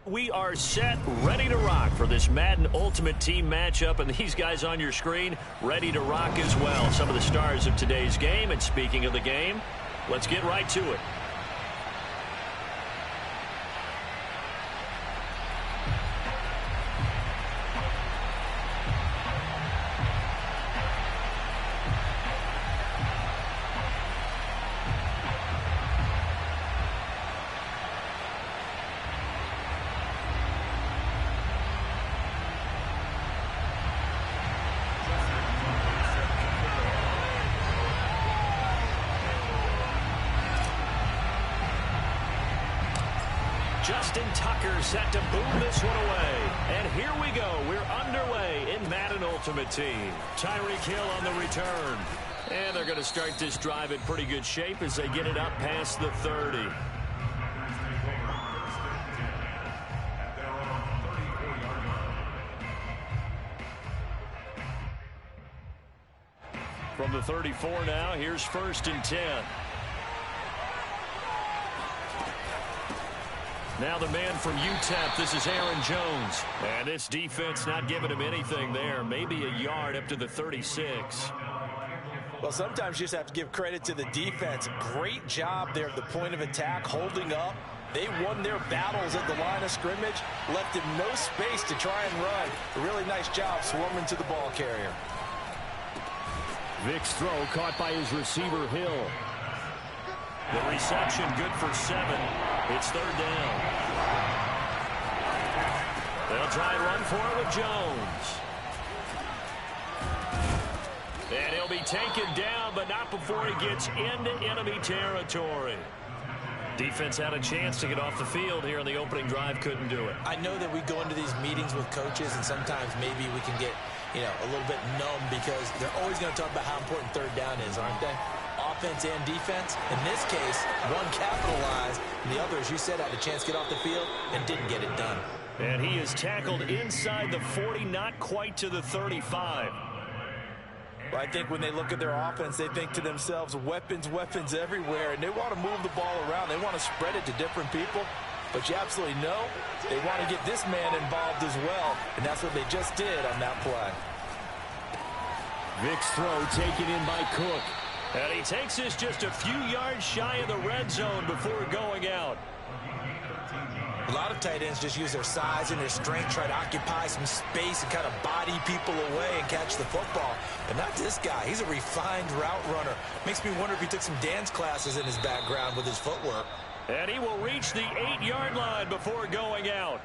We are set, ready to rock for this Madden Ultimate Team matchup, and these guys on your screen ready to rock as well. Some of the stars of today's game, and speaking of the game, let's get right to it. Justin Tucker set to boom this one away. And here we go. We're underway in Madden Ultimate Team. Tyreek Hill on the return. And they're going to start this drive in pretty good shape as they get it up past the 30. From the 34 now, here's 1st and 10. Now the man from UTEP, this is Aaron Jones. And this defense not giving him anything there. Maybe a yard up to the 36. Well, sometimes you just have to give credit to the defense. Great job there at the point of attack, holding up. They won their battles at the line of scrimmage, left him no space to try and run. A really nice job swarming to the ball carrier. Vic's throw caught by his receiver, Hill. The reception good for 7. It's 3rd down. They'll try and run for it with Jones. And he'll be taken down, but not before he gets into enemy territory. Defense had a chance to get off the field here in the opening drive, couldn't do it. I know that we go into these meetings with coaches, and sometimes maybe we can get, a little bit numb because they're always going to talk about how important 3rd down is, aren't they? Offense and defense. In this case, one capitalized, and the other, as you said, had a chance to get off the field and didn't get it done. And he is tackled inside the 40, not quite to the 35. Well, I think when they look at their offense, they think to themselves, weapons everywhere, and they want to move the ball around. They want to spread it to different people. But you absolutely know they want to get this man involved as well, and that's what they just did on that play. Vic's throw taken in by Cook. And he takes this just a few yards shy of the red zone before going out. A lot of tight ends just use their size and their strength, try to occupy some space and kind of body people away and catch the football. But not this guy. He's a refined route runner. Makes me wonder if he took some dance classes in his background with his footwork. And he will reach the 8-yard line before going out.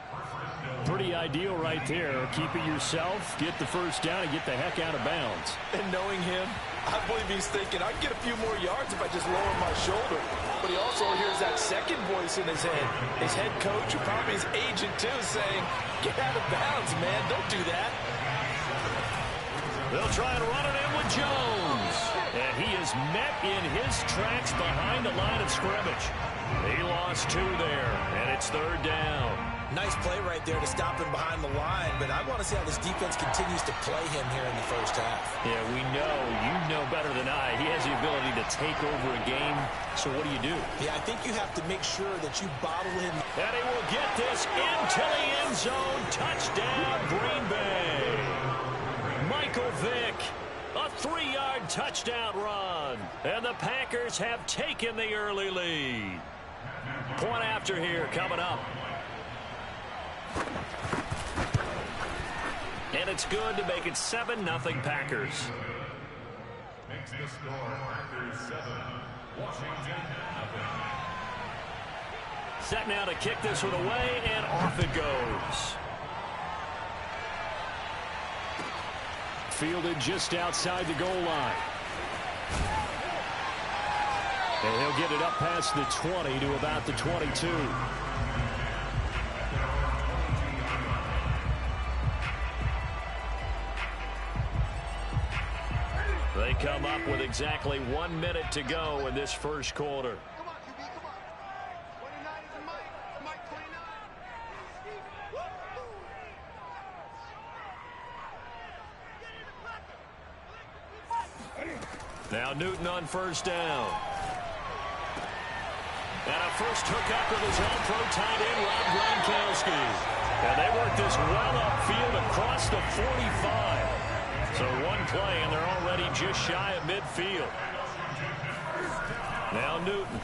Pretty ideal right there. Keep it yourself, get the 1st down, and get the heck out of bounds. And knowing him, I believe he's thinking, I can get a few more yards if I just lower my shoulder. But he also hears that second voice in his head. His head coach, who probably his agent too, saying, get out of bounds, man. Don't do that. They'll try and run it in with Jones. And he is met in his tracks behind the line of scrimmage. He lost 2 there, and it's 3rd down. Nice play right there to stop him behind the line, but I want to see how this defense continues to play him here in the 1st half. Yeah, we know. You know better than I. He has the ability to take over a game, so what do? Yeah, I think you have to make sure that you bottle him. And he will get this into the end zone. Touchdown, Green Bay. Michael Vick, a 3-yard touchdown run. And the Packers have taken the early lead. Point after here coming up. And it's good to make it 7-0 Packers. Makes the score Packers 7, Washington nothing. Set now to kick this one away, and off it goes. Fielded just outside the goal line. And he'll get it up past the 20 to about the 22. They come up with exactly 1 minute to go in this 1st quarter. Now Newton on 1st down. And a first hookup with his all-pro tight end, Rob Gronkowski. And they work this well upfield across the 45. So one play, and they're already just shy of midfield. Now Newton.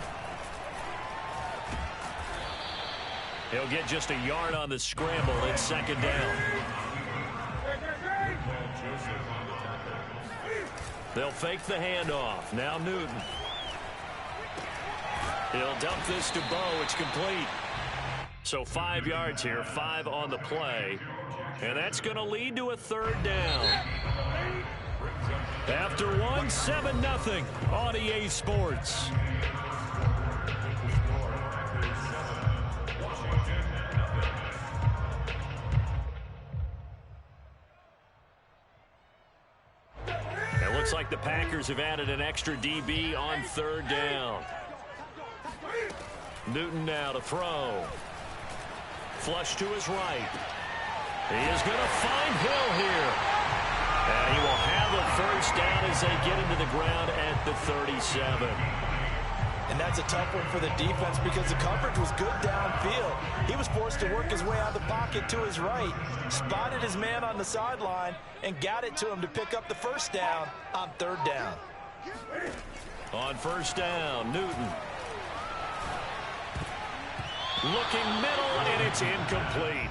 He'll get just a yard on the scramble. It's second down. They'll fake the handoff. Now Newton. He'll dump this to Bo. It's complete. So 5 yards here, 5 on the play. And that's going to lead to a third down. After one, 7-0 on EA Sports. It looks like the Packers have added an extra DB on third down. Newton now to throw. Flush to his right. He is going to find Hill here. And he will have a first down as they get into the ground at the 37. And that's a tough one for the defense because the coverage was good downfield. He was forced to work his way out of the pocket to his right, spotted his man on the sideline, and got it to him to pick up the first down on third down. On first down, Newton. Looking middle, and it's incomplete.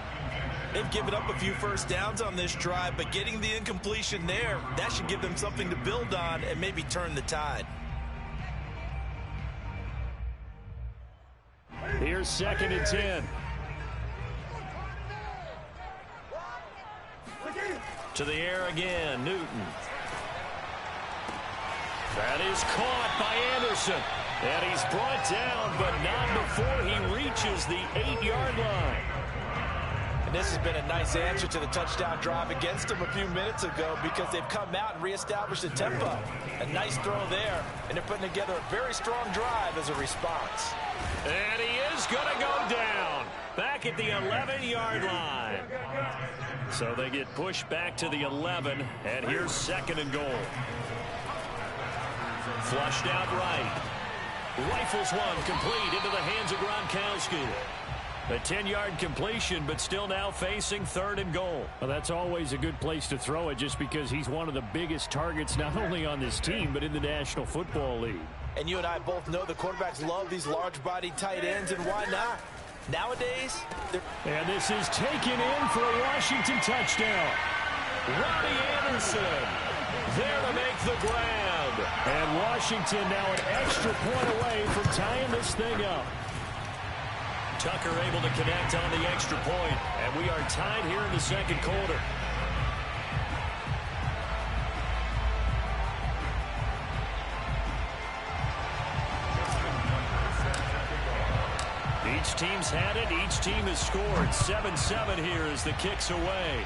They've given up a few first downs on this drive, but getting the incompletion there, that should give them something to build on and maybe turn the tide. Here's 2nd and 10. To the air again, Newton. That is caught by Anderson. And he's brought down, but not before he reaches the 8-yard line. And this has been a nice answer to the touchdown drive against them a few minutes ago because they've come out and reestablished the tempo. A nice throw there, and they're putting together a very strong drive as a response. And he is going to go down back at the 11-yard line. So they get pushed back to the 11, and here's 2nd and goal. Flushed out right. Rifles one complete into the hands of Gronkowski. A 10-yard completion, but still now facing 3rd and goal. Well, that's always a good place to throw it just because he's one of the biggest targets not only on this team but in the National Football League. And you and I both know the quarterbacks love these large-bodied tight ends, and why not? Nowadays, and this is taken in for a Washington touchdown. Robbie Anderson there to make the grab. And Washington now an extra point away from tying this thing up. Tucker able to connect on the extra point, and we are tied here in the second quarter. Each team's had it. Each team has scored. 7-7 here as the kick's away.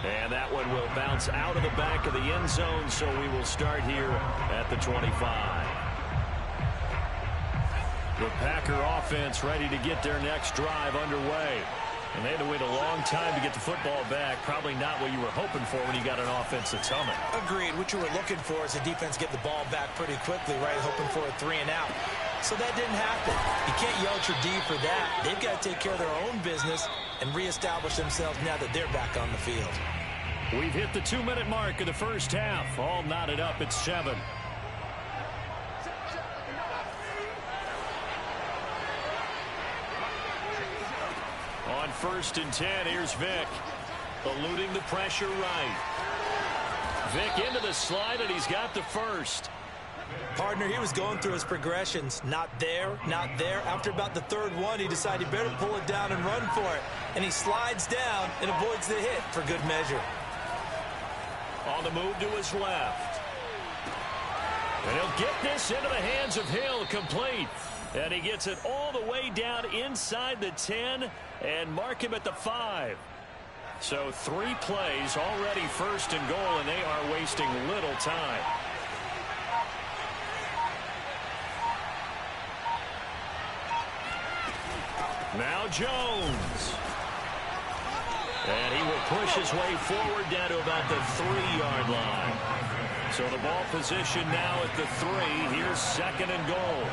And that one will bounce out of the back of the end zone, so we will start here at the 25. The Packer offense ready to get their next drive underway. And they had to wait a long time to get the football back. Probably not what you were hoping for when you got an offense that's humming. Agreed. What you were looking for is the defense get the ball back pretty quickly, right? Hoping for a 3-and-out. So that didn't happen. You can't yell at your D for that. They've got to take care of their own business and reestablish themselves now that they're back on the field. We've hit the 2-minute mark of the first half. All knotted up at 7. On 1st and 10, here's Vick. Eluding the pressure right. Vick into the slide, and he's got the first. Partner, he was going through his progressions. Not there, not there. After about the 3rd one, he decided he better pull it down and run for it. And he slides down and avoids the hit for good measure. On the move to his left. And he'll get this into the hands of Hill, complete. And he gets it all the way down inside the 10 and mark him at the 5. So 3 plays, already 1st and goal, and they are wasting little time. Now Jones. And he will push his way forward down to about the 3-yard line. So the ball position now at the 3. Here's 2nd and goal.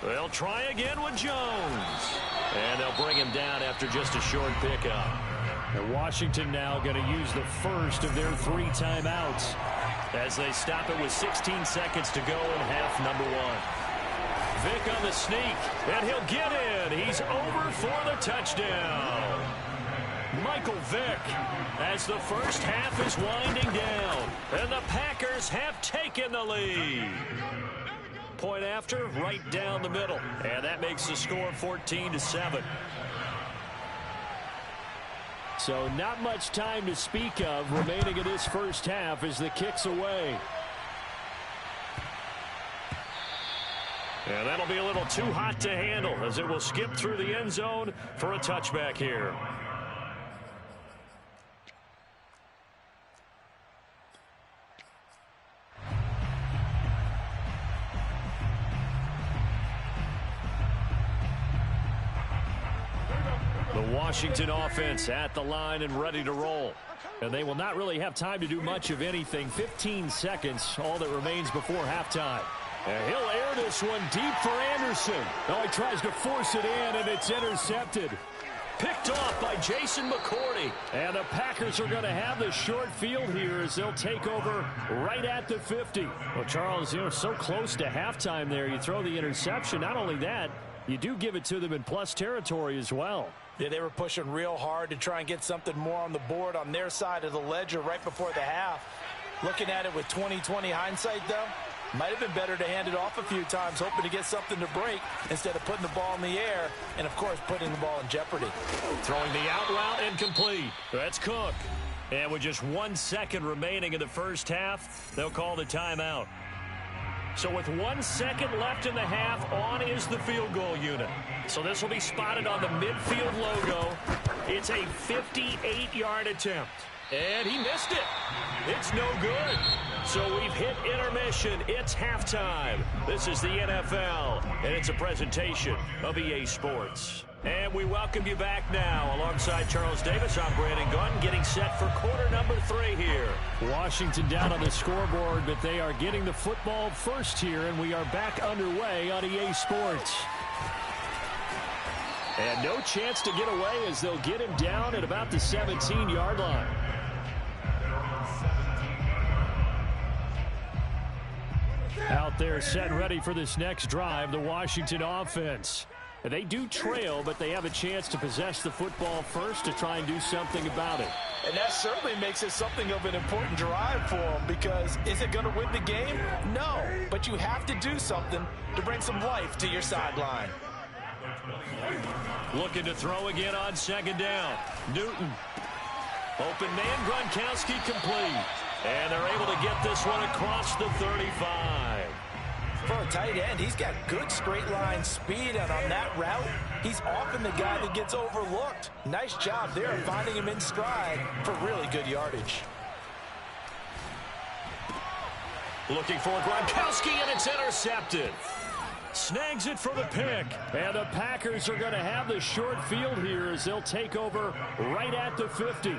They'll try again with Jones. And they'll bring him down after just a short pickup. And Washington now going to use the first of their 3 timeouts as they stop it with 16 seconds to go in half number 1. Vick on the sneak, and he'll get in. He's over for the touchdown. Michael Vick as the first half is winding down, and the Packers have taken the lead. Point after, right down the middle. And that makes the score 14-7. So not much time to speak of remaining in this first half as the kick's away. And that'll be a little too hot to handle as it will skip through the end zone for a touchback here. Washington offense at the line and ready to roll. And they will not really have time to do much of anything. 15 seconds, all that remains before halftime. And he'll air this one deep for Anderson. Oh, he tries to force it in, and it's intercepted. Picked off by Jason McCourty. And the Packers are going to have the short field here as they'll take over right at the 50. Well, Charles, so close to halftime there. You throw the interception. Not only that, you do give it to them in plus territory as well. Yeah, they were pushing real hard to try and get something more on the board on their side of the ledger right before the half. Looking at it with 20/20 hindsight, though, might have been better to hand it off a few times, hoping to get something to break instead of putting the ball in the air and, of course, putting the ball in jeopardy. Throwing the out route incomplete. That's Cook. And with just 1 second remaining in the first half, they'll call the timeout. So with 1 second left in the half, on is the field goal unit. So this will be spotted on the midfield logo. It's a 58-yard attempt. And he missed it. It's no good. So we've hit intermission. It's halftime. This is the NFL, and it's a presentation of EA Sports. And we welcome you back now. Alongside Charles Davis, I'm Brandon Gunn, getting set for quarter number 3 here. Washington down on the scoreboard, but they are getting the football first here, and we are back underway on EA Sports. And no chance to get away as they'll get him down at about the 17-yard line. Out there set ready for this next drive, the Washington offense. They do trail, but they have a chance to possess the football first to try and do something about it. And that certainly makes it something of an important drive for them, because is it going to win the game? No, but you have to do something to bring some life to your sideline. Looking to throw again on second down. Newton. Open man, Gronkowski complete. And they're able to get this one across the 35. For a tight end, he's got good straight line speed, and on that route, he's often the guy that gets overlooked. Nice job there of finding him in stride for really good yardage. Looking for Gronkowski, and it's intercepted. Snags it for the pick. And the Packers are going to have the short field here as they'll take over right at the 50.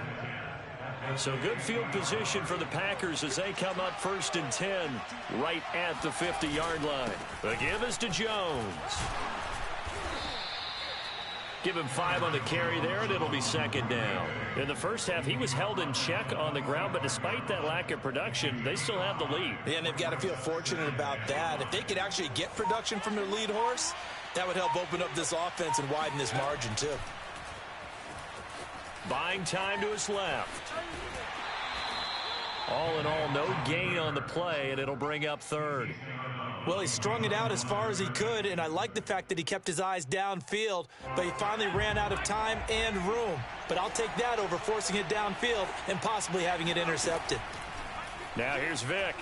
So good field position for the Packers as they come up 1st and 10 right at the 50-yard line. The give is to Jones. Give him 5 on the carry there, and it'll be second down. In the first half, he was held in check on the ground, but despite that lack of production, they still have the lead. Yeah, and they've got to feel fortunate about that. If they could actually get production from their lead horse, that would help open up this offense and widen this margin, too. Buying time to his left. All in all, no gain on the play, and it'll bring up 3rd. Well, he strung it out as far as he could, and I like the fact that he kept his eyes downfield, but he finally ran out of time and room. But I'll take that over forcing it downfield and possibly having it intercepted. Now here's Vick.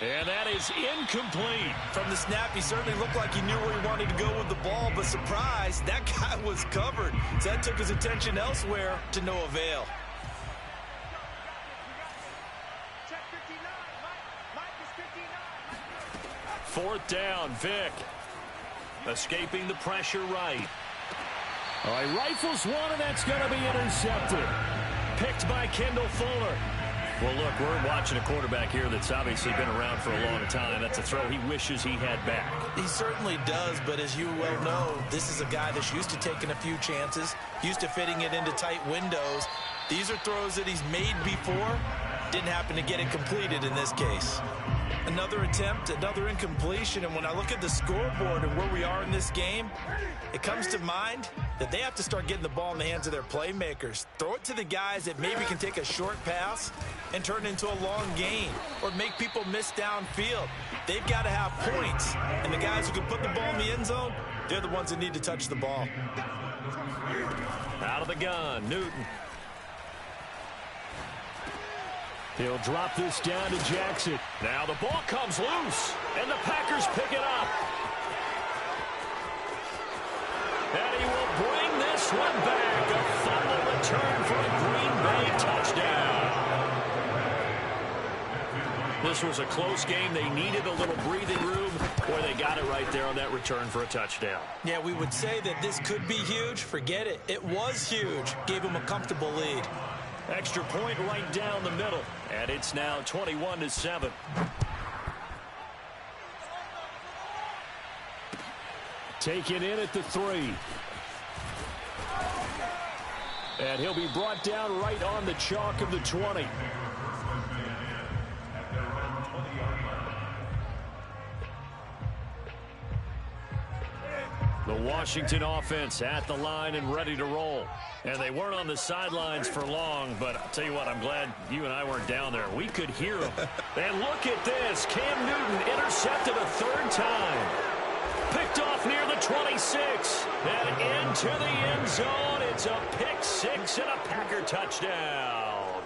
And that is incomplete. From the snap, he certainly looked like he knew where he wanted to go with the ball, but surprise, that guy was covered. So that took his attention elsewhere to no avail. Fourth down, Vick. Escaping the pressure right. All right, rifles one, and that's going to be intercepted. Picked by Kendall Fuller. Well, look, we're watching a quarterback here that's obviously been around for a long time. That's a throw he wishes he had back. He certainly does, but as you well know, this is a guy that's used to taking a few chances, used to fitting it into tight windows. These are throws that he's made before. Didn't happen to get it completed in this case. Another attempt, another incompletion, and when I look at the scoreboard and where we are in this game, it comes to mind that they have to start getting the ball in the hands of their playmakers. Throw it to the guys that maybe can take a short pass and turn it into a long gain or make people miss downfield. They've got to have points, and the guys who can put the ball in the end zone, they're the ones that need to touch the ball. Out of the gun, Newton. He'll drop this down to Jackson. Now the ball comes loose, and the Packers pick it up. And he will bring this one back. A fumble return for a Green Bay touchdown. This was a close game. They needed a little breathing room. Boy, they got it right there on that return for a touchdown. Yeah, we would say that this could be huge. Forget it. It was huge. Gave him a comfortable lead. Extra point right down the middle. And it's now 21-7. Taken in at the 3. And he'll be brought down right on the chalk of the 20. The Washington offense at the line and ready to roll. And they weren't on the sidelines for long, but I'll tell you what, I'm glad you and I weren't down there. We could hear them. And look at this. Cam Newton intercepted a third time. Picked off near the 26. And into the end zone. It's a pick six and a Packer touchdown.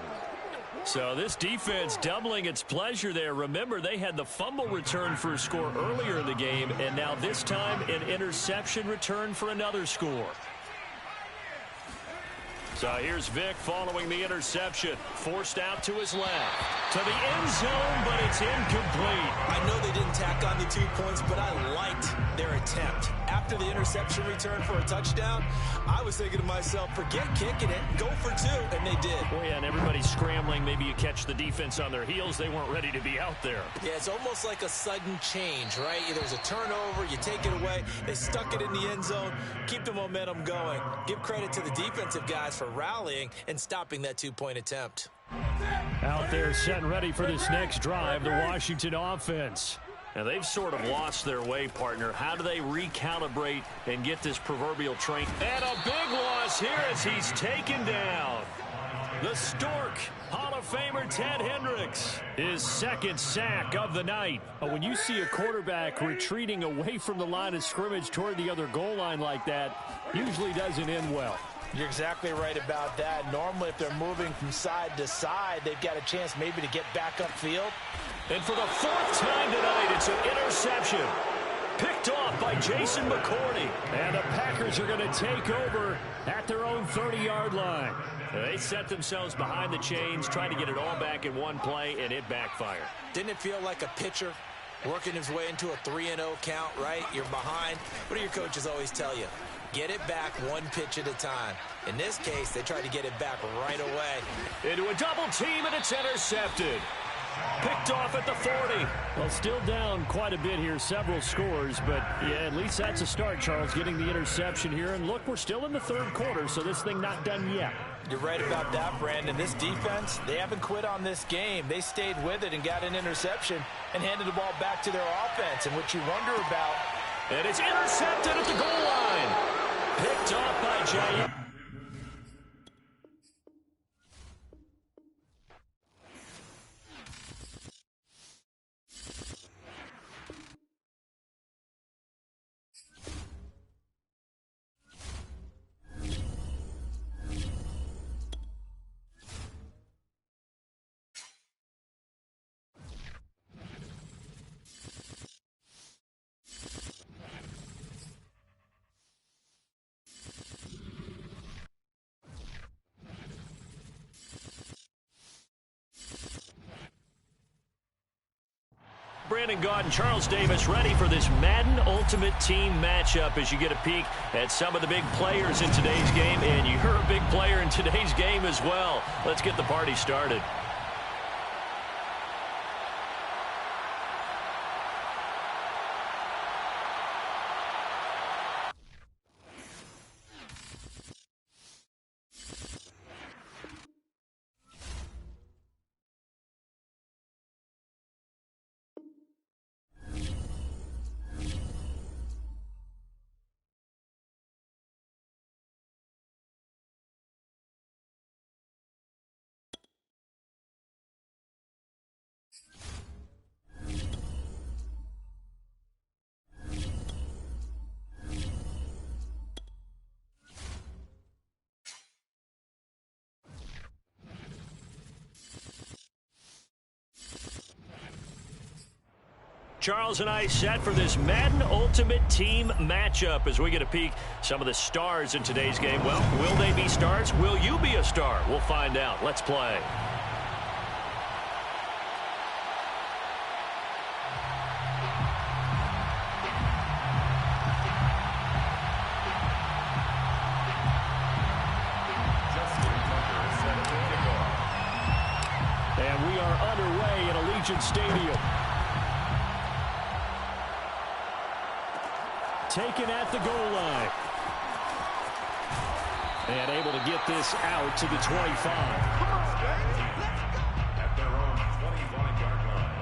So this defense doubling its pleasure there. Remember, they had the fumble return for a score earlier in the game, and now this time an interception return for another score. So here's Vick following the interception. Forced out to his left. To the end zone, but it's incomplete. I know they didn't tack on the 2 points, but I liked their attempt. After the interception return for a touchdown, I was thinking to myself, forget kicking it, go for 2, and they did. Boy, yeah, and everybody's scrambling. Maybe you catch the defense on their heels. They weren't ready to be out there. Yeah, it's almost like a sudden change, right? There's a turnover, you take it away. They stuck it in the end zone, keep the momentum going. Give credit to the defensive guys for rallying and stopping that 2-point attempt. Out there set and ready for this next drive, the Washington offense. Now, they've sort of lost their way, partner. How do they recalibrate and get this proverbial train? And a big loss here as he's taken down. The Stork, Hall of Famer Ted Hendricks, his second sack of the night. When you see a quarterback retreating away from the line of scrimmage toward the other goal line like that, usually doesn't end well. You're exactly right about that. Normally, if they're moving from side to side, they've got a chance maybe to get back upfield. And for the 4th time tonight, it's an interception. Picked off by Jason McCourty. And the Packers are going to take over at their own 30-yard line. They set themselves behind the chains, trying to get it all back in one play, and it backfired. Didn't it feel like a pitcher working his way into a 3-0 count, right? You're behind. What do your coaches always tell you? Get it back one pitch at a time. In this case, they tried to get it back right away. Into a double team, and it's intercepted. Picked off at the 40. Well, still down quite a bit here, several scores, but yeah, at least that's a start, Charles, getting the interception here. And look, we're still in the third quarter, so this thing not done yet. You're right about that, Brandon. This defense, they haven't quit on this game. They stayed with it and got an interception and handed the ball back to their offense. And what you wonder about... And it's intercepted at the goal line. Picked off by Jair. Brandon Gaudin, Charles Davis, ready for this Madden Ultimate Team matchup as you get a peek at some of the big players in today's game. And you're a big player in today's game as well. Let's get the party started. Charles and I set for this Madden Ultimate Team matchup as we get a peek some of the stars in today's game. Well, will they be stars? Will you be a star? We'll find out. Let's play. And we are underway at Allegiant Stadium. Taken at the goal line. And able to get this out to the 25. At their own 21-yard line.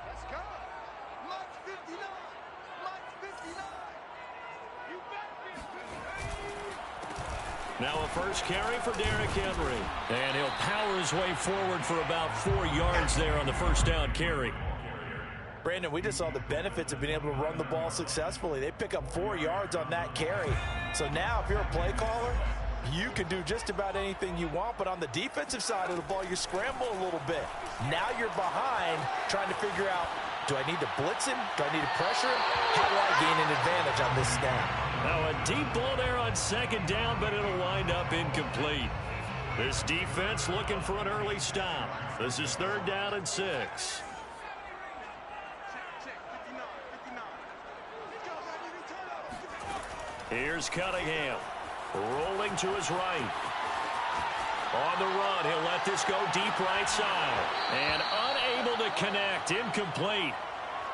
Let's go. March 59. March 59. You bet me. Now a first carry for Derrick Henry. And he'll power his way forward for about 4 yards there on the first down carry. Brandon, we just saw the benefits of being able to run the ball successfully. They pick up 4 yards on that carry. So now if you're a play caller, you can do just about anything you want. But on the defensive side of the ball, you scramble a little bit. Now you're behind trying to figure out, do I need to blitz him? Do I need to pressure him? How do I gain an advantage on this snap? Now a deep ball there on second down, but it'll wind up incomplete. This defense looking for an early stop. This is 3rd down and 6. Check, 59, 59. Go, baby, turn up. Here's Cunningham. Rolling to his right. On the run, he'll let this go deep right side. And unable to connect, incomplete.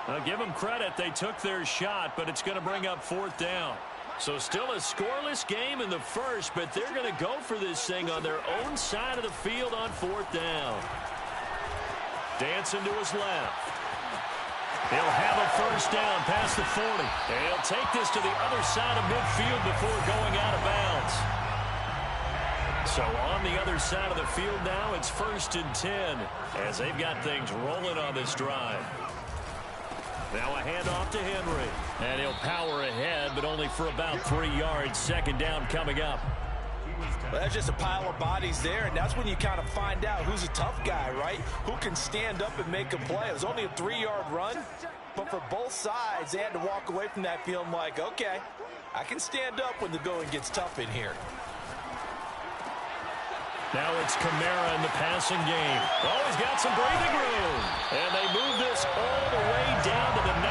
Now give them credit, they took their shot, but it's going to bring up 4th down. So still a scoreless game in the first, but they're going to go for this thing on their own side of the field on 4th down. Dancing to his left. He'll have a first down past the 40. And he'll take this to the other side of midfield before going out of bounds. So on the other side of the field now, it's 1st and 10 as they've got things rolling on this drive. Now a handoff to Henry. And he'll power ahead, but only for about 3 yards. 2nd down coming up. Well, that's just a pile of bodies there, and that's when you kind of find out who's a tough guy, right? Who can stand up and make a play. It was only a 3-yard run, but for both sides, they had to walk away from that feeling like, okay, I can stand up when the going gets tough in here. Now it's Kamara in the passing game. Oh, he's got some breathing room. And they move this all the way down to the 9.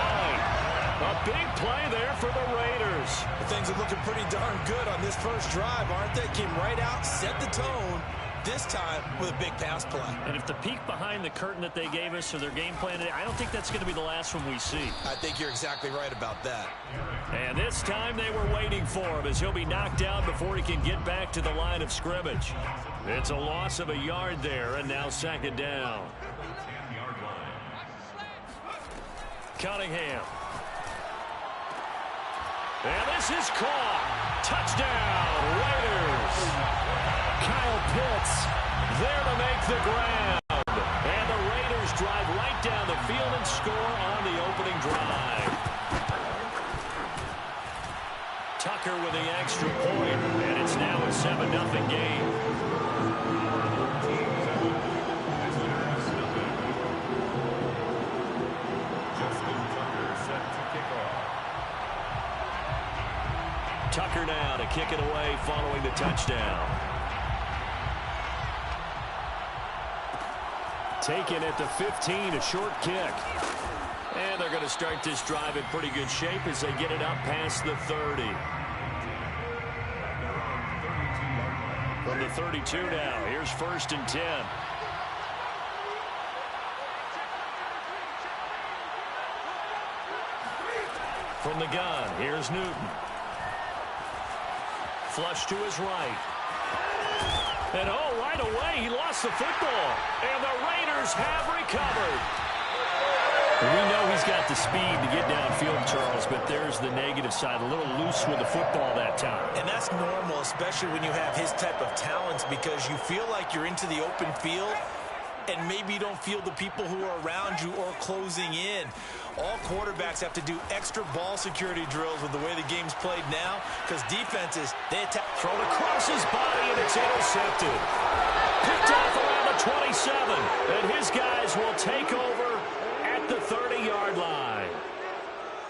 A big play there for the Raiders. Things are looking pretty darn good on this first drive, aren't they? Came right out, set the tone, this time with a big pass play. And if the peek behind the curtain that they gave us or their game plan today, I don't think that's going to be the last one we see. I think you're exactly right about that. And this time they were waiting for him as he'll be knocked down before he can get back to the line of scrimmage. It's a loss of a yard there, and now 2nd down. Cunningham. And this is caught. Touchdown, Raiders. Kyle Pitts there to make the grab. And the Raiders drive right down the field and score on the opening drive. Tucker with the extra point, and it's now a 7-0 game. Tucker Reader now to kick it away following the touchdown. Taken at the 15, a short kick. And they're going to start this drive in pretty good shape as they get it up past the 30. From the 32 now, here's 1st and 10. From the gun, here's Newton. Flush to his right. And oh, right away, he lost the football. And the Raiders have recovered. We know he's got the speed to get downfield, Charles, but there's the negative side. A little loose with the football that time. And that's normal, especially when you have his type of talents, because you feel like you're into the open field, and maybe you don't feel the people who are around you or closing in. All quarterbacks have to do extra ball security drills with the way the game's played now, because defenses, they attack. Thrown across his body, and it's intercepted. Picked off around the 27, and his guys will take over at the 30-yard line.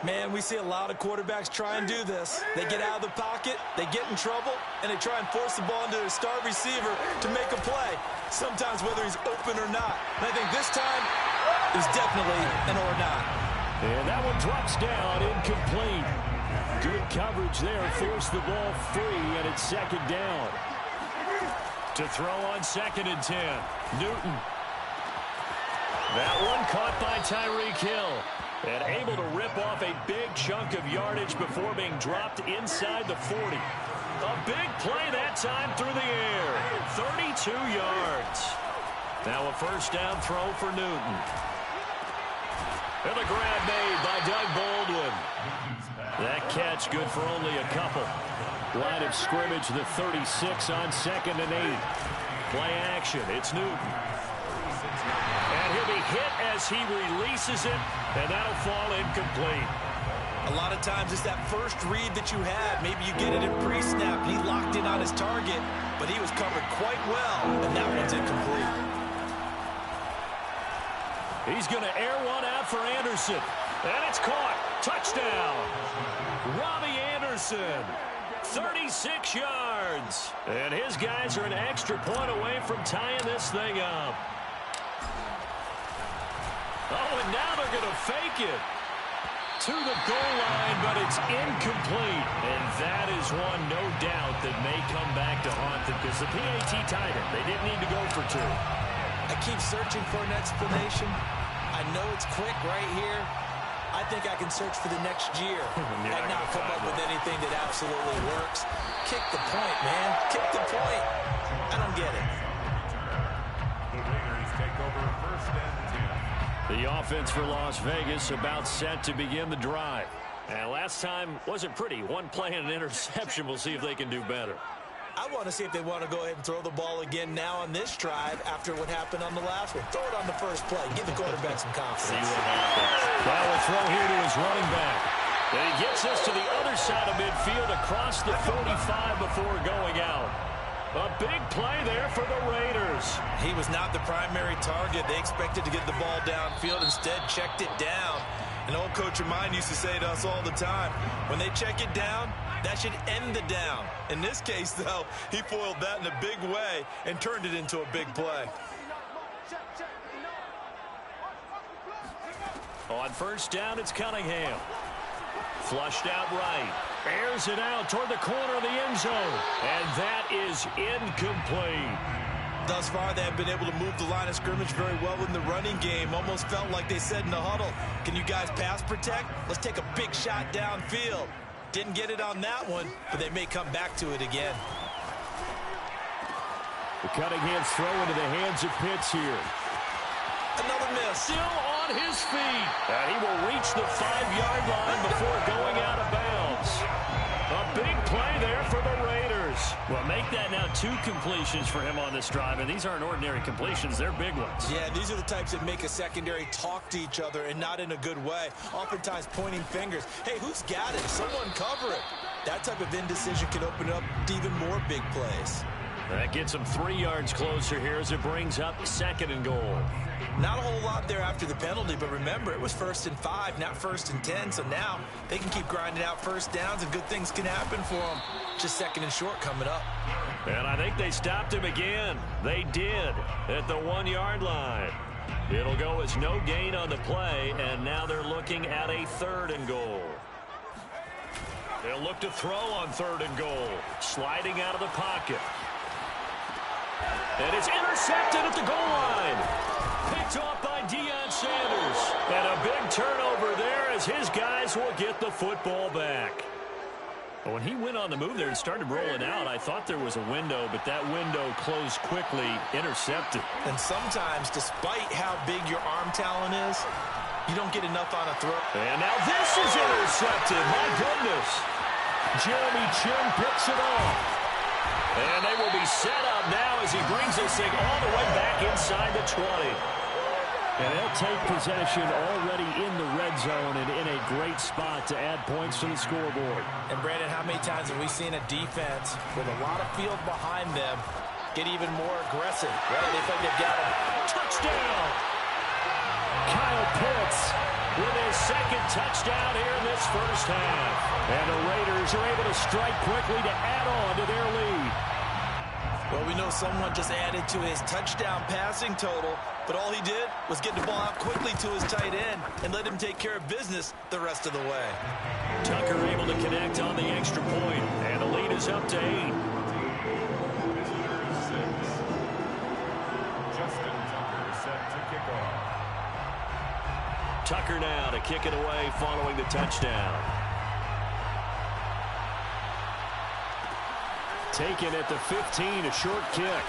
Man, we see a lot of quarterbacks try and do this. They get out of the pocket, they get in trouble, and they try and force the ball into their star receiver to make a play, sometimes whether he's open or not. And I think this time, it was definitely an or not. And that one drops down, incomplete. Good coverage there, forced the ball free, and it's 2nd down. To throw on 2nd and 10, Newton. That one caught by Tyreek Hill. And able to rip off a big chunk of yardage before being dropped inside the 40. A big play that time through the air. 32 yards. Now a 1st down throw for Newton. And the grab made by Doug Baldwin. That catch good for only a couple. Line of scrimmage, the 36 on 2nd and 8. Play action. It's Newton. And he'll be hit as he releases it, and that'll fall incomplete. A lot of times it's that first read that you had. Maybe you get it in pre-snap, and he locked in on his target, but he was covered quite well, and that one's incomplete. He's going to air one out for Anderson, and it's caught. Touchdown. Robbie Anderson. 36 yards. And his guys are an extra point away from tying this thing up. Oh, and now they're going to fake it to the goal line, but it's incomplete. And that is one, no doubt, that may come back to haunt them because the PAT tied it. They didn't need to go for 2. I keep searching for an explanation. I know it's quick right here. I think I can search for the next year and not come up with anything that absolutely works. Kick the point, man. Kick the point. I don't get it. The Raiders take over 1st and 10. The offense for Las Vegas about set to begin the drive. And last time wasn't pretty. One play and an interception. We'll see if they can do better. I want to see if they want to go ahead and throw the ball again now on this drive after what happened on the last one. Throw it on the first play. Give the quarterback some confidence. See what happens. Now a throw here to his running back. And he gets us to the other side of midfield across the 45 before going out. A big play there for the Raiders. He was not the primary target. They expected to get the ball downfield. Instead, checked it down. An old coach of mine used to say to us all the time, when they check it down, that should end the down. In this case, though, he foiled that in a big way and turned it into a big play. On 1st down, it's Cunningham. Flushed out right. Airs it out toward the corner of the end zone. And that is incomplete. Thus far, they have been able to move the line of scrimmage very well in the running game. Almost felt like they said in the huddle, can you guys pass protect? Let's take a big shot downfield. Didn't get it on that one, but they may come back to it again. The Cunningham's throw into the hands of Pitts here. Another miss. Still on his feet. And he will reach the 5-yard line before going out of bounds. A big play there for the Raiders. Well, make that now 2 completions for him on this drive, and these aren't ordinary completions. They're big ones. Yeah, these are the types that make a secondary talk to each other and not in a good way. Oftentimes pointing fingers. Hey, who's got it? Someone cover it. That type of indecision can open up to even more big plays. That gets them 3 yards closer here as it brings up 2nd and goal. Not a whole lot there after the penalty, but remember, it was 1st and 5, not 1st and 10. So now they can keep grinding out 1st downs and good things can happen for them. Just second and short coming up. And I think they stopped him again. They did at the 1-yard line. It'll go as no gain on the play, and now they're looking at a 3rd and goal. They'll look to throw on 3rd and goal. Sliding out of the pocket. And it's intercepted at the goal line. Picked off by Deion Sanders. And a big turnover there as his guys will get the football back. When he went on the move there and started rolling out, I thought there was a window, but that window closed quickly, intercepted. And sometimes, despite how big your arm talent is, you don't get enough on a throw. And now this is intercepted. My goodness. Jeremy Chinn picks it off. And they will be set up now as he brings this thing all the way back inside the 20. And they'll take possession already in the red zone and in a great spot to add points to the scoreboard. And, Brandon, how many times have we seen a defense with a lot of field behind them get even more aggressive? Well, they think they've got him. Touchdown! Kyle Pitts with his 2nd touchdown here in this first half. And the Raiders are able to strike quickly to add on to their lead. Well, we know someone just added to his touchdown passing total, but all he did was get the ball out quickly to his tight end and let him take care of business the rest of the way. Tucker able to connect on the extra point, and the lead is up to 8. Visitors 6. Justin Tucker set to kick off. Tucker now to kick it away following the touchdown. Taken at the 15, a short kick.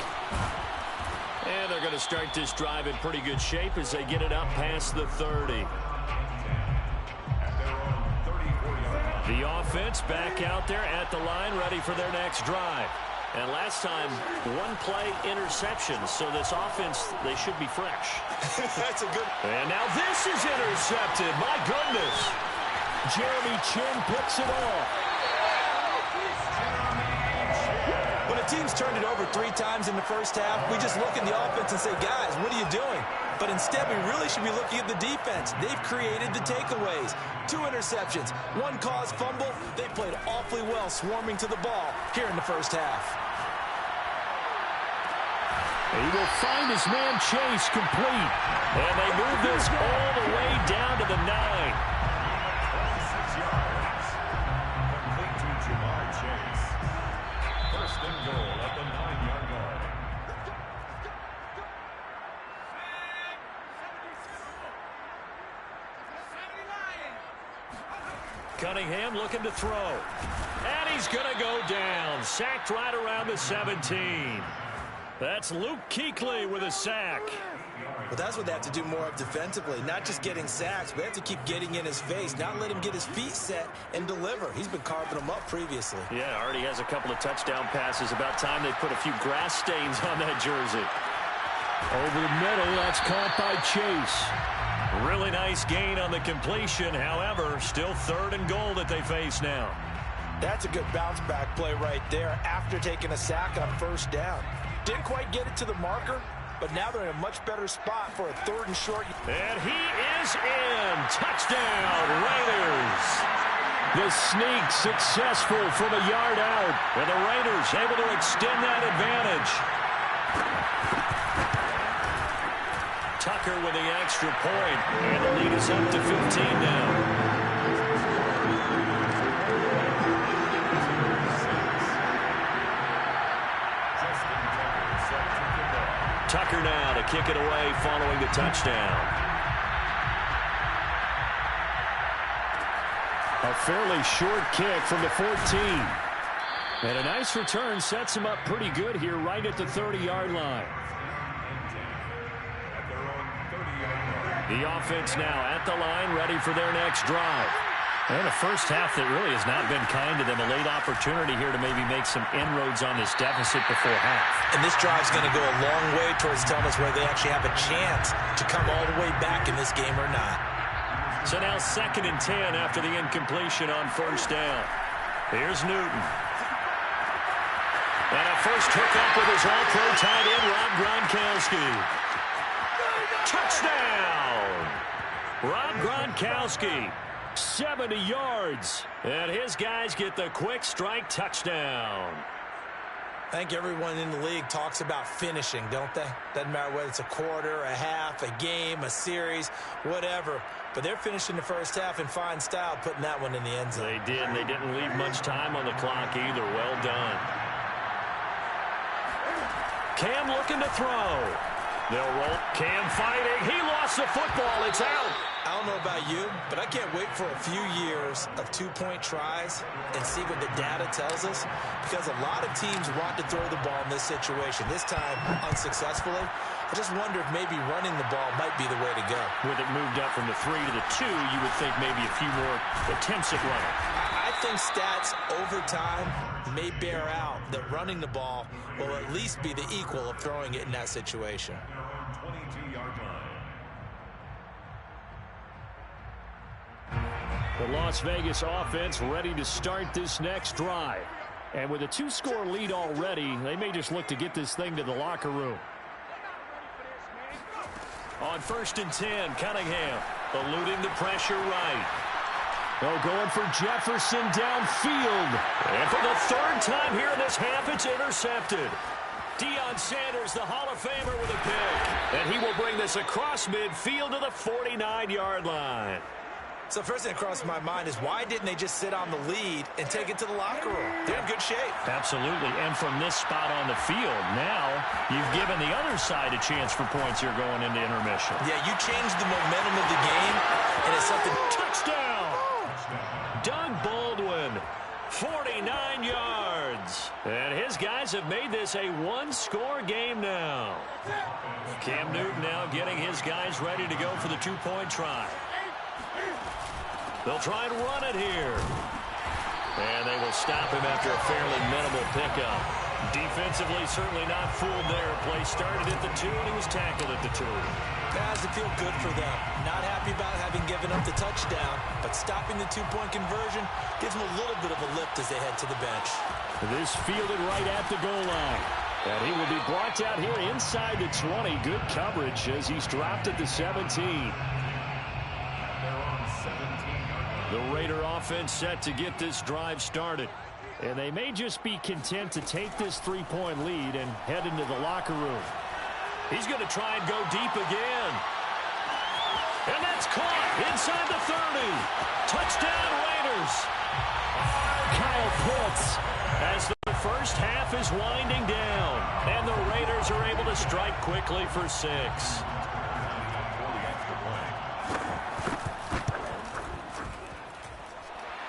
And they're going to start this drive in pretty good shape as they get it up past the 30. The offense back out there at the line, ready for their next drive. And last time, 1-play interception, so this offense, they should be fresh. That's a good... And now this is intercepted. My goodness. Jeremy Chinn picks it off. When a team's turned it over 3 times in the first half, we just look at the offense and say, guys, what are you doing? But instead, we really should be looking at the defense. They've created the takeaways. 2 interceptions, 1 caused fumble. They played awfully well swarming to the ball here in the first half. He will find his man Chase complete. And they move this all the way down to the 9. 26 yards. Complete to Jamar Chase. First and goal at the 9-yard line. Cunningham looking to throw. And he's going to go down. Sacked right around the 17. That's Luke Kuechly with a sack. But that's what they have to do more of defensively, not just getting sacks, but they have to keep getting in his face, not let him get his feet set and deliver. He's been carving them up previously. Yeah, already has a couple of touchdown passes. About time they put a few grass stains on that jersey. Over the middle, that's caught by Chase. Really nice gain on the completion. However, still 3rd and goal that they face now. That's a good bounce back play right there after taking a sack on 1st down. Didn't quite get it to the marker, but now they're in a much better spot for a 3rd and short. And he is in. Touchdown, Raiders. The sneak successful from a yard out. And the Raiders able to extend that advantage. Tucker with the extra point. And the lead is up to 15 now. Tucker now to kick it away following the touchdown. A fairly short kick from the 14. And a nice return sets him up pretty good here right at the 30-yard line. The offense now at the line, ready for their next drive. And a first half that really has not been kind to them. A late opportunity here to maybe make some inroads on this deficit before half. And this drive's going to go a long way towards telling us whether they actually have a chance to come all the way back in this game or not. So now 2nd and 10 after the incompletion on 1st down. Here's Newton. And a first hookup with his all-pro tight end, Rob Gronkowski. Touchdown! Rob Gronkowski. 70 yards. And his guys get the quick strike touchdown. I think everyone in the league talks about finishing, don't they? Doesn't matter whether it's a quarter, a half, a game, a series, whatever. But they're finishing the first half in fine style, putting that one in the end zone. They did, and they didn't leave much time on the clock either. Well done. Cam looking to throw. They'll roll. Cam fighting. He lost the football. It's out. I don't know about you, but I can't wait for a few years of two-point tries and see what the data tells us, because a lot of teams want to throw the ball in this situation. This time, unsuccessfully. I just wonder if maybe running the ball might be the way to go. With it moved up from the 3 to the 2, you would think maybe a few more attempts at running. I think stats over time may bear out that running the ball will at least be the equal of throwing it in that situation. 22-yard line. The Las Vegas offense ready to start this next drive. And with a 2-score lead already, they may just look to get this thing to the locker room. On 1st and 10, Cunningham eluding the pressure right. Oh, going for Jefferson downfield. And for the 3rd time here in this half, it's intercepted. Deion Sanders, the Hall of Famer, with a pick. And he will bring this across midfield to the 49-yard line. So first thing that crossed my mind is, why didn't they just sit on the lead and take it to the locker room? They're in good shape. Absolutely. And from this spot on the field, now you've given the other side a chance for points here going into intermission. Yeah, you changed the momentum of the game, and it's something. Touchdown! Doug Baldwin, 49 yards. And his guys have made this a 1-score game now. Cam Newton now getting his guys ready to go for the 2-point try. They'll try and run it here. And they will stop him after a fairly minimal pickup. Defensively, certainly not fooled there. Play started at the 2, and he was tackled at the 2. That has to feel good for them. Not happy about having given up the touchdown, but stopping the 2-point conversion gives them a little bit of a lift as they head to the bench. This fielded right at the goal line. And he will be brought down here inside the 20. Good coverage as he's dropped at the 17. The Raider offense set to get this drive started. And they may just be content to take this 3-point lead and head into the locker room. He's going to try and go deep again. And that's caught inside the 30. Touchdown, Raiders. Kyle Pitts. As the first half is winding down. And the Raiders are able to strike quickly for 6.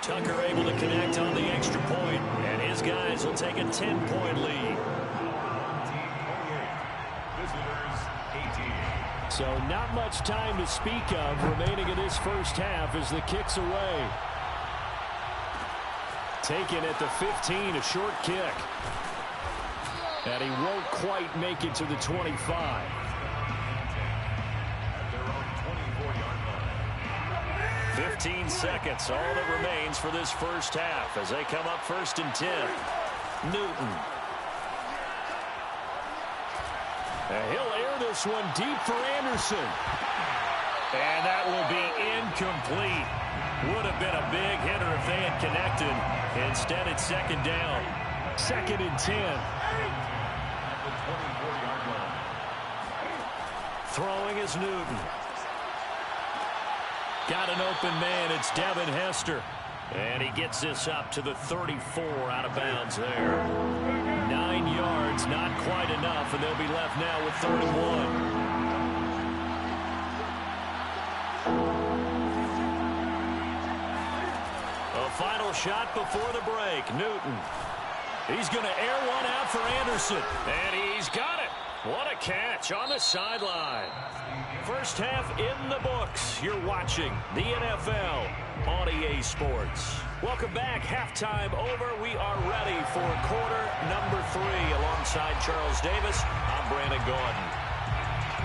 Tucker able to connect on the extra point, and his guys will take a 10-point lead. So not much time to speak of remaining in this first half as the kick's away. Taken at the 15, a short kick. And he won't quite make it to the 25. 15 seconds, all that remains for this first half as they come up 1st and 10. Newton. And he'll air this one deep for Anderson. And that will be incomplete. Would have been a big hitter if they had connected. Instead, it's 2nd down. 2nd and 10. Throwing is Newton. Got an open man. It's Devin Hester. And he gets this up to the 34 out of bounds there. 9 yards, not quite enough, and they'll be left now with 3rd and 1. A final shot before the break. Newton. He's going to air one out for Anderson. And he's got it. What a catch on the sideline. First half in the books. You're watching the NFL on EA Sports. Welcome back. Halftime over. We are ready for quarter number 3 alongside Charles Davis. I'm Brandon Gaudin.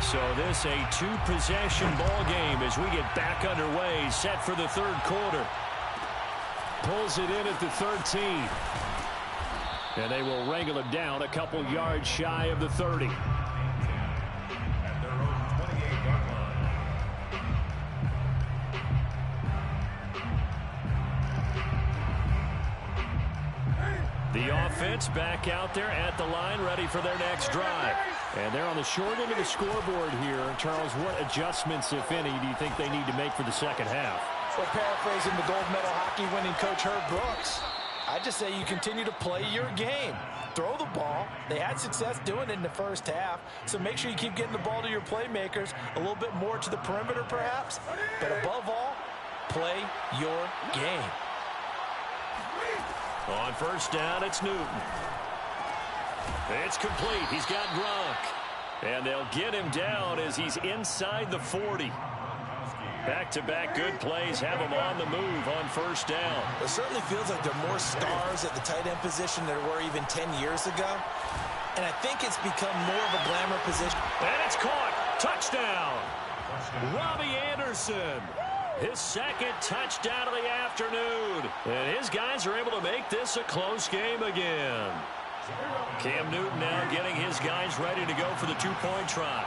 So this a 2-possession ball game as we get back underway, set for the 3rd quarter. Pulls it in at the 13. And they will wrangle him down a couple yards shy of the 30. offense back out there at the line, ready for their next drive. And they're on the short end of the scoreboard here. Charles, what adjustments, if any, do you think they need to make for the second half? Well, paraphrasing the gold medal hockey winning coach Herb Brooks, I just say you continue to play your game. Throw the ball. They had success doing it in the first half, so make sure you keep getting the ball to your playmakers, a little bit more to the perimeter perhaps, but above all, play your game. On first down, it's Newton. It's complete. He's got Gronk. And they'll get him down as he's inside the 40. Back-to-back good plays have him on the move on first down. It certainly feels like there are more stars at the tight end position than there were even 10 years ago. And I think it's become more of a glamour position. And it's caught. Touchdown. Robbie Anderson. His second touchdown of the afternoon. And his guys are able to make this a close game again. Cam Newton now getting his guys ready to go for the two-point try.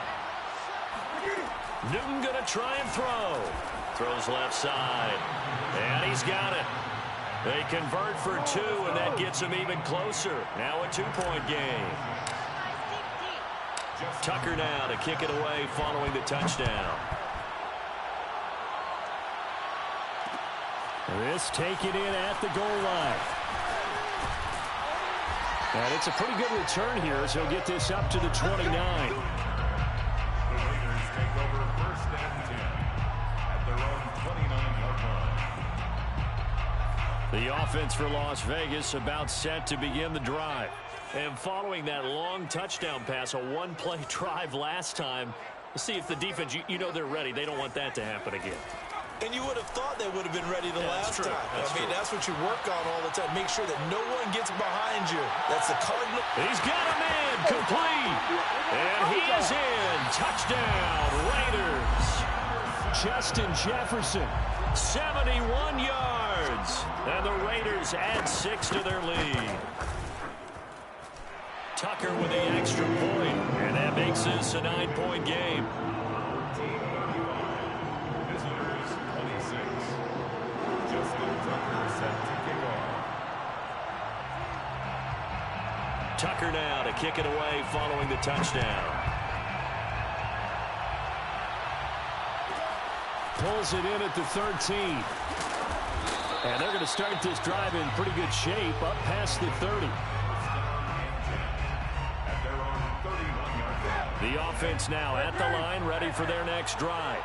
Newton going to try and throw. Throws left side. And he's got it. They convert for two, and that gets them even closer. Now a two-point game. Tucker now to kick it away following the touchdown. This taken in at the goal line. And it's a pretty good return here as he'll get this up to the 29. Take over first and 10 at their own 29-yard line. The offense for Las Vegas about set to begin the drive. And following that long touchdown pass, a one-play drive last time, let's see if the defense, you know they're ready. They don't want that to happen again. And you would have thought they would have been ready the last time. That's what you work on all the time. Make sure that no one gets behind you. That's the Cardinal. He's got a man complete. And he is in. Touchdown, Raiders. Justin Jefferson. 71 yards. And the Raiders add 6 to their lead. Tucker with the extra point. And that makes this a 9-point game. Tucker now to kick it away following the touchdown. Pulls it in at the 13. And they're going to start this drive in pretty good shape up past the 30. The offense now at the line, ready for their next drive.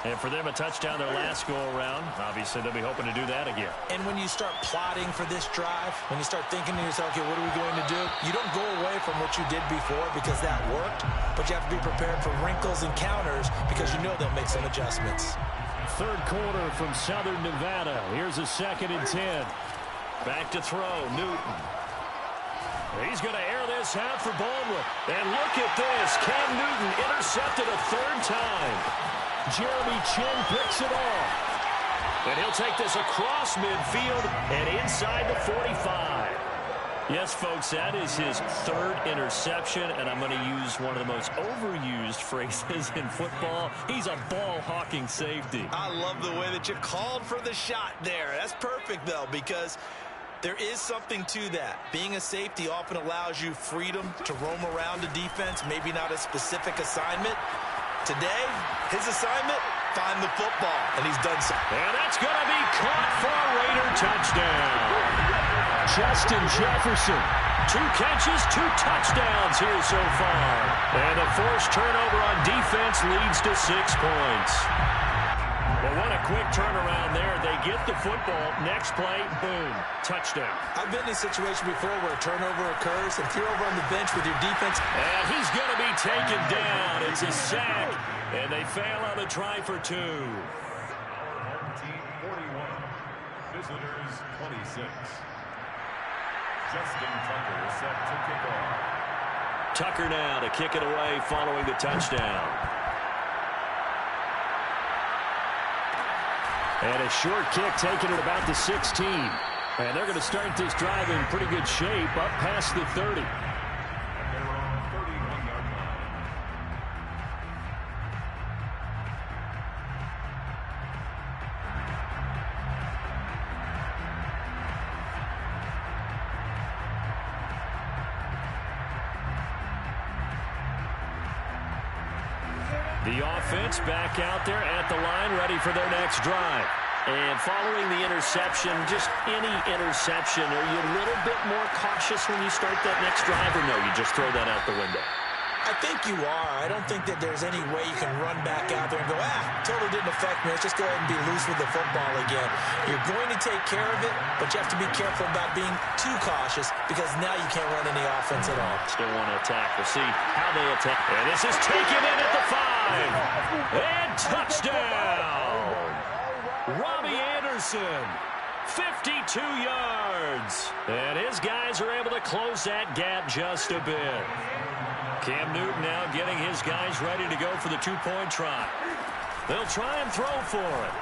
And for them, a touchdown their last go-around. Obviously, they'll be hoping to do that again. And when you start plotting for this drive, when you start thinking to yourself, okay, what are we going to do? You don't go away from what you did before because that worked, but you have to be prepared for wrinkles and counters because you know they'll make some adjustments. Third quarter from Southern Nevada. Here's a 2nd and 10. Back to throw, Newton. He's going to air this out for Baldwin. And look at this. Cam Newton intercepted a third time. Jeremy Chin picks it off. And he'll take this across midfield and inside the 45. Yes, folks, that is his third interception, and I'm going to use one of the most overused phrases in football. He's a ball-hawking safety. I love the way that you called for the shot there. That's perfect, though, because there is something to that. Being a safety often allows you freedom to roam around a defense, maybe not a specific assignment. Today, his assignment, find the football, and he's done so. And that's going to be caught for a Raider touchdown. Justin Jefferson. 2 catches, 2 touchdowns here so far. And a forced turnover on defense leads to 6 points. Well, what a quick turnaround there. They get the football. Next play, boom, touchdown. I've been in a situation before where a turnover occurs, and if you're over on the bench with your defense. And he's going to be taken down. It's a sack, and they fail on the try for 2. Home team 41, visitors 26. Justin Tucker is set to kick off. Tucker now to kick it away following the touchdown. And a short kick taken at about the 16. And they're going to start this drive in pretty good shape up past the 30. At their own 31-yard line. The offense back out there at the line, ready for their next drive. And following the interception, just any interception, are you a little bit more cautious when you start that next drive, or no, you just throw that out the window? I think you are. I don't think that there's any way you can run back out there and go, totally didn't affect me. Let's just go ahead and be loose with the football again. You're going to take care of it, but you have to be careful about being too cautious because now you can't run any offense at all. Still want to attack. We'll see how they attack. And this is taken in at the 5. And touchdown! Robbie Anderson, 52 yards. And his guys are able to close that gap just a bit. Cam Newton now getting his guys ready to go for the two-point try. They'll try and throw for it.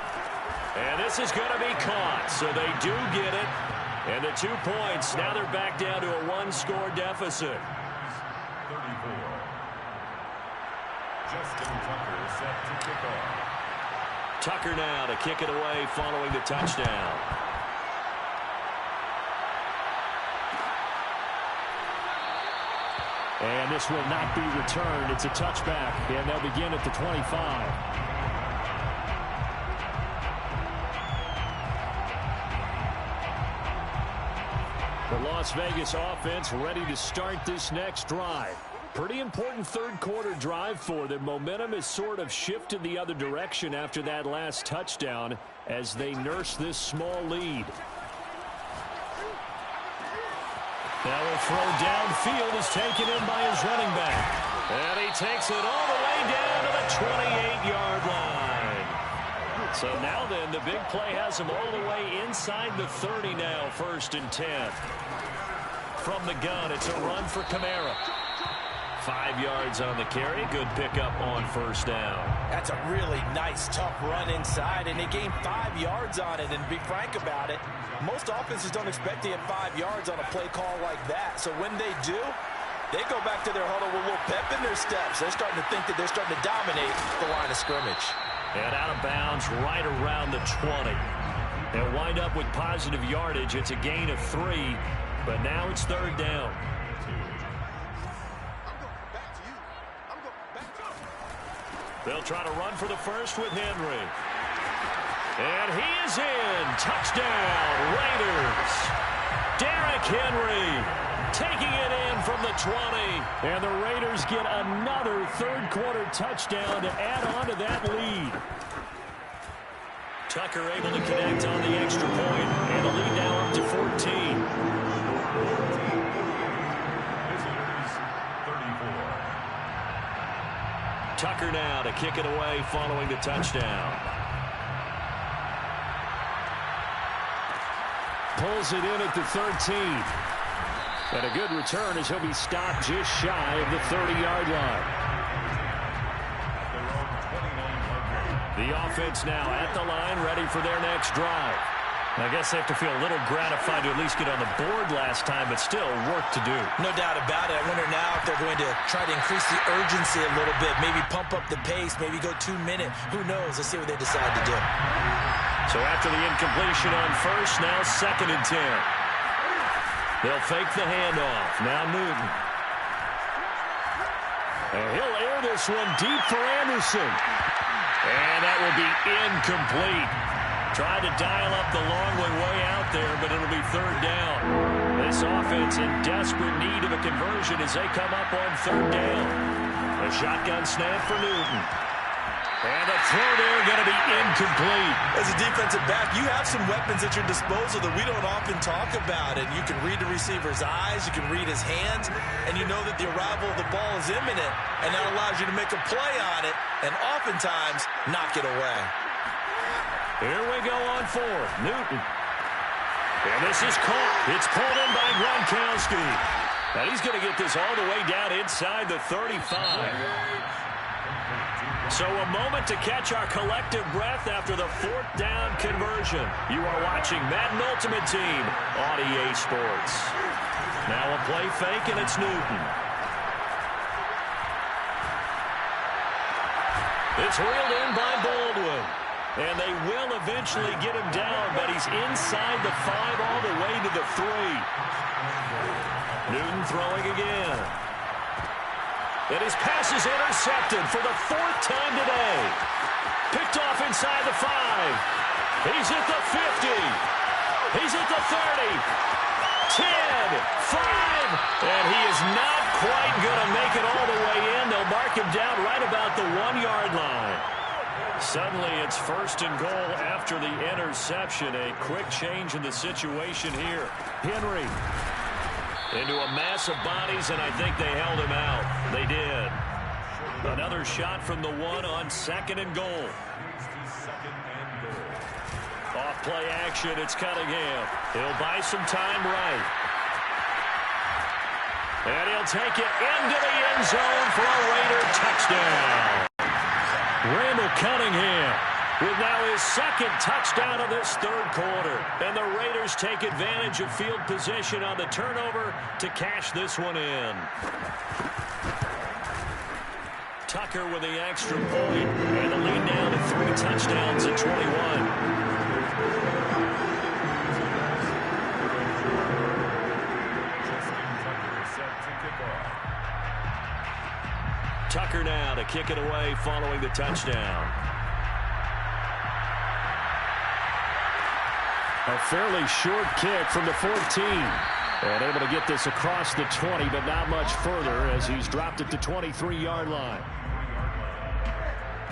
And this is going to be caught, so they do get it. And the 2 points, now they're back down to a one-score deficit. 34. Justin Tucker set to kick off. Tucker now to kick it away following the touchdown. And this will not be returned. It's a touchback, and they'll begin at the 25. The Las Vegas offense ready to start this next drive. Pretty important third-quarter drive for them. Momentum has sort of shifted the other direction after that last touchdown as they nurse this small lead. Now a throw downfield is taken in by his running back. And he takes it all the way down to the 28-yard line. So now then, the big play has him all the way inside the 30 now, 1st and 10. From the gun, it's a run for Kamara. 5 yards on the carry. Good pickup on 1st down. That's a really nice, tough run inside, and they gained 5 yards on it. And to be frank about it, most offenses don't expect to get 5 yards on a play call like that. So when they do, they go back to their huddle with a little pep in their steps. They're starting to think that they're starting to dominate the line of scrimmage. And out of bounds right around the 20. They'll wind up with positive yardage. It's a gain of 3, but now it's 3rd down. They'll try to run for the first with Henry. And he is in. Touchdown, Raiders. Derrick Henry taking it in from the 20. And the Raiders get another third-quarter touchdown to add on to that lead. Tucker able to connect on the extra point. And the lead now up to 14. Tucker now to kick it away following the touchdown. Pulls it in at the 13. And a good return as he'll be stopped just shy of the 30-yard line. The offense now at the line, ready for their next drive. I guess they have to feel a little gratified to at least get on the board last time, but still work to do. No doubt about it. I wonder now if they're going to try to increase the urgency a little bit, maybe pump up the pace, maybe go 2 minute. Who knows? Let's see what they decide to do. So after the incompletion on 1st, now 2nd and 10. They'll fake the handoff. Now Newton. And he'll air this one deep for Anderson. And that will be incomplete. Tried to dial up the long one way out there, but it'll be 3rd down. This offense in desperate need of a conversion as they come up on 3rd down. A shotgun snap for Newton. And the throw there going to be incomplete. As a defensive back, you have some weapons at your disposal that we don't often talk about. And you can read the receiver's eyes, you can read his hands, and you know that the arrival of the ball is imminent. And that allows you to make a play on it and oftentimes knock it away. Here we go on 4th. Newton. And this is caught. It's pulled in by Gronkowski. And he's going to get this all the way down inside the 35. So a moment to catch our collective breath after the 4th down conversion. You are watching Madden Ultimate Team on EA Sports. Now a play fake, and it's Newton. It's reeled in by Baldwin. And they will eventually get him down, but he's inside the 5 all the way to the 3. Newton throwing again. And his pass is intercepted for the 4th time today. Picked off inside the 5. He's at the 50. He's at the 30. 10, 5, and he is not quite going to make it all the way in. They'll mark him down right about the 1-yard line. Suddenly, it's 1st and goal after the interception. A quick change in the situation here. Henry into a mass of bodies, and I think they held him out. They did. Another shot from the 1 on 2nd and goal. Off play action, it's Cunningham. He'll buy some time right. And he'll take it into the end zone for a Raider touchdown. Randall Cunningham with now his 2nd touchdown of this 3rd quarter. And the Raiders take advantage of field position on the turnover to cash this one in. Tucker with the extra point. And the lead down to 3 touchdowns at 21. Tucker now to kick it away following the touchdown. A fairly short kick from the 14. And able to get this across the 20, but not much further as he's dropped it to 23-yard line.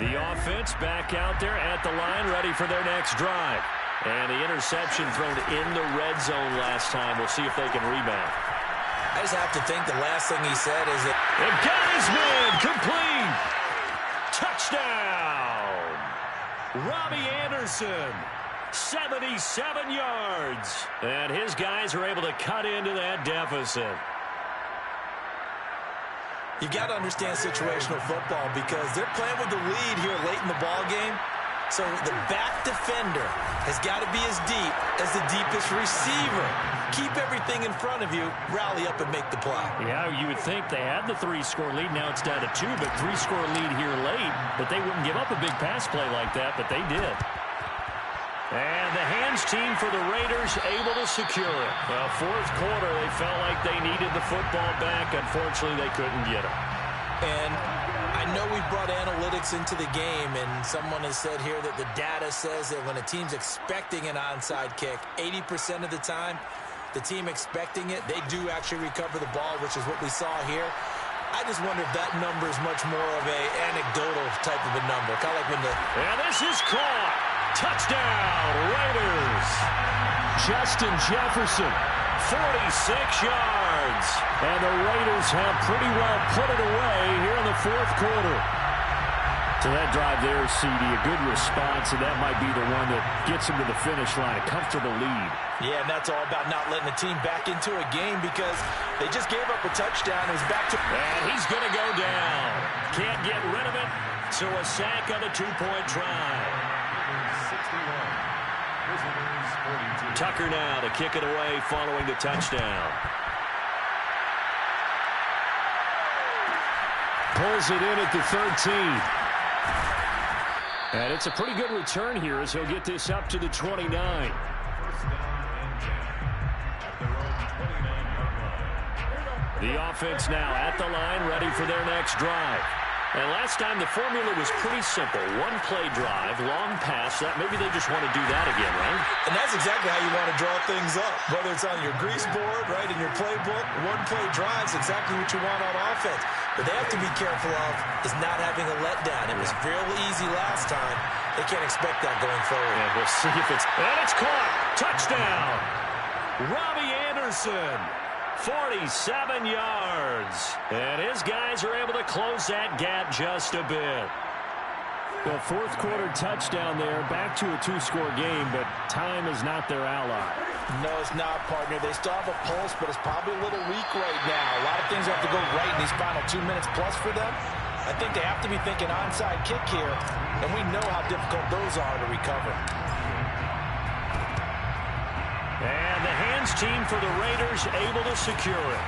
The offense back out there at the line, ready for their next drive. And the interception thrown in the red zone last time. We'll see if they can rebound. I just have to think the last thing he said is that... And Geisman complete. Touchdown. Robbie Anderson, 77 yards. And his guys are able to cut into that deficit. You've got to understand situational football because they're playing with the lead here late in the ball game. So the back defender has got to be as deep as the deepest receiver. Keep everything in front of you, rally up and make the play. Yeah, you would think they had the 3-score lead. Now it's down to 2, but 3-score lead here late. But they wouldn't give up a big pass play like that, but they did. And the hands team for the Raiders able to secure it. Well, 4th quarter, they felt like they needed the football back. Unfortunately, they couldn't get it. And I know we brought analytics into the game, and someone has said here that the data says that when a team's expecting an onside kick, 80% of the time, the team expecting it, they do actually recover the ball, which is what we saw here. I just wonder if that number is much more of a anecdotal type of a number. Kind of like when the... And this is caught. Touchdown, Raiders. Justin Jefferson, 46 yards. and the Raiders have pretty well put it away here in the 4th quarter. To that drive there, CD, a good response, and that might be the one that gets them to the finish line, a comfortable lead. Yeah, and that's all about not letting the team back into a game because they just gave up a touchdown. It was back to... And he's going to go down. Can't get rid of it, so a sack on a 2-point try. Tucker now to kick it away following the touchdown. Pulls it in at the 13. And it's a pretty good return here as he'll get this up to the 29. The offense now at the line, ready for their next drive. And last time the formula was pretty simple. 1-play drive, long pass. That maybe they just want to do that again, right? And that's exactly how you want to draw things up. Whether it's on your grease board, right, in your playbook, 1-play drives, exactly what you want on offense. But they have to be careful of is not having a letdown. It was real easy last time. They can't expect that going forward. And we'll see if it's... And it's caught. Touchdown. Robbie Anderson. 47 yards. And his guys are able to close that gap just a bit. The 4th quarter touchdown there, back to a 2-score game, but time is not their ally. No, it's not, partner. They still have a pulse, but it's probably a little weak right now. A lot of things have to go right in these final 2 minutes plus for them. I think they have to be thinking onside kick here, and we know how difficult those are to recover. And the hands team for the Raiders able to secure it.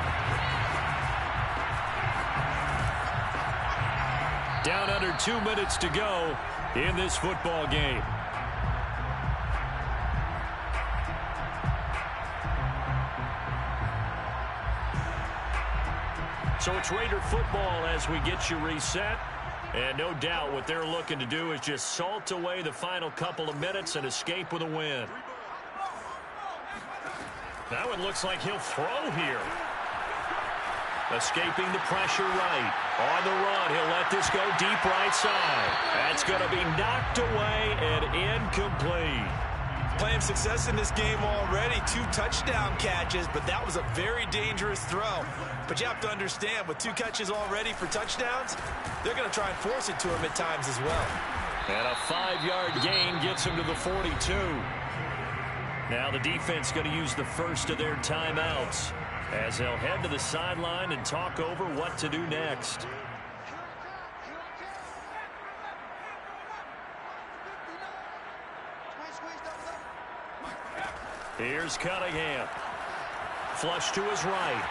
Down under 2 minutes to go in this football game. So it's Raider football as we get you reset. And no doubt what they're looking to do is just salt away the final couple of minutes and escape with a win. That one looks like he'll throw here. Escaping the pressure right. On the run, he'll let this go deep right side. That's going to be knocked away and incomplete. Playing success in this game already. 2 touchdown catches, but that was a very dangerous throw. But you have to understand, with 2 catches already for touchdowns, they're going to try and force it to him at times as well. And a 5-yard gain gets him to the 42. Now the defense going to use the first of their timeouts as they'll head to the sideline and talk over what to do next. Here's Cunningham. Flush to his right.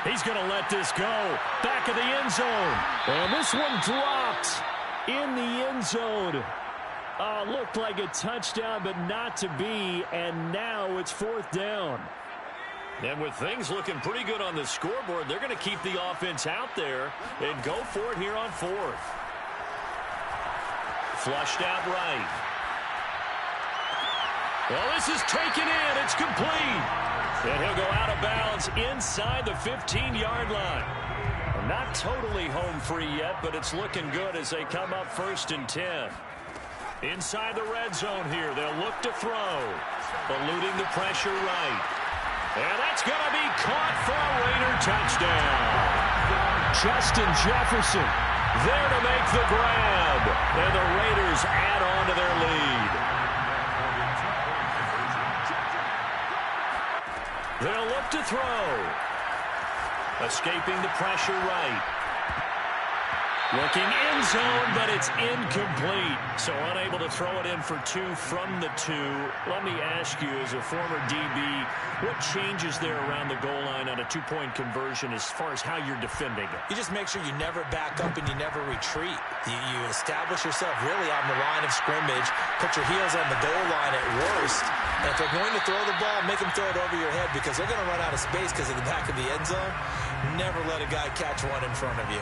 He's going to let this go. Back of the end zone. And this one dropped in the end zone. Looked like a touchdown, but not to be. And now it's 4th down. And with things looking pretty good on the scoreboard, they're going to keep the offense out there and go for it here on 4th. Flushed out right. Well, this is taken in. It's complete. And he'll go out of bounds inside the 15-yard line. Well, not totally home free yet, but it's looking good as they come up 1st and 10. Inside the red zone here. They'll look to throw. Eluding the pressure right. And that's going to be caught for a Raider touchdown. Justin Jefferson there to make the grab. And the Raiders add on to their lead. They'll look to throw. Escaping the pressure right. Looking end zone, but it's incomplete. So unable to throw it in for 2 from the 2. Let me ask you, as a former DB, what changes there around the goal line on a 2-point conversion as far as how you're defending it? You just make sure you never back up and you never retreat. You establish yourself really on the line of scrimmage, put your heels on the goal line at worst, and if they're going to throw the ball, make them throw it over your head because they're going to run out of space because of the back of the end zone. Never let a guy catch one in front of you.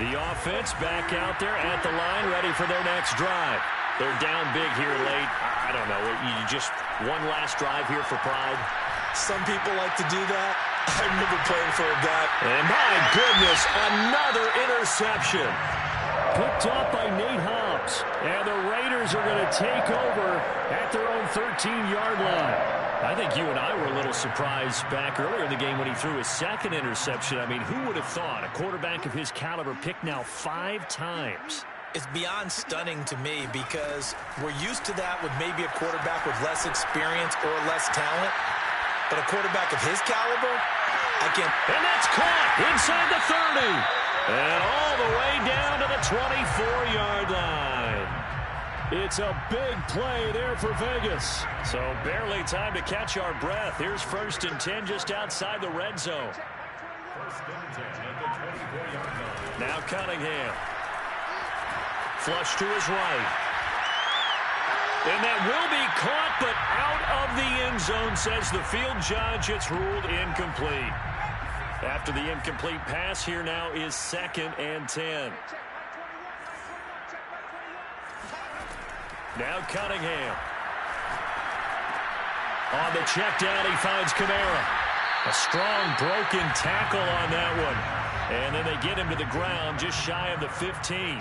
The offense back out there at the line, ready for their next drive. They're down big here late. I don't know. You just one last drive here for pride. Some people like to do that. I remember playing for a guy. And my goodness, another interception. Picked up by Nate Hobbs. And the Raiders are going to take over at their own 13-yard line. I think you and I were a little surprised back earlier in the game when he threw his 2nd interception. I mean, who would have thought a quarterback of his caliber picked now 5 times? It's beyond stunning to me because we're used to that with maybe a quarterback with less experience or less talent. But a quarterback of his caliber, I can't. And that's caught inside the 30. And all the way down to the 24-yard line. It's a big play there for Vegas. So barely time to catch our breath. Here's 1st and 10 just outside the red zone. Now Cunningham. Flush to his right. And that will be caught, but out of the end zone, says the field judge. It's ruled incomplete. After the incomplete pass, here now is 2nd and 10. Now Cunningham. On the check down, he finds Kamara. A strong broken tackle on that one. And then they get him to the ground just shy of the 15.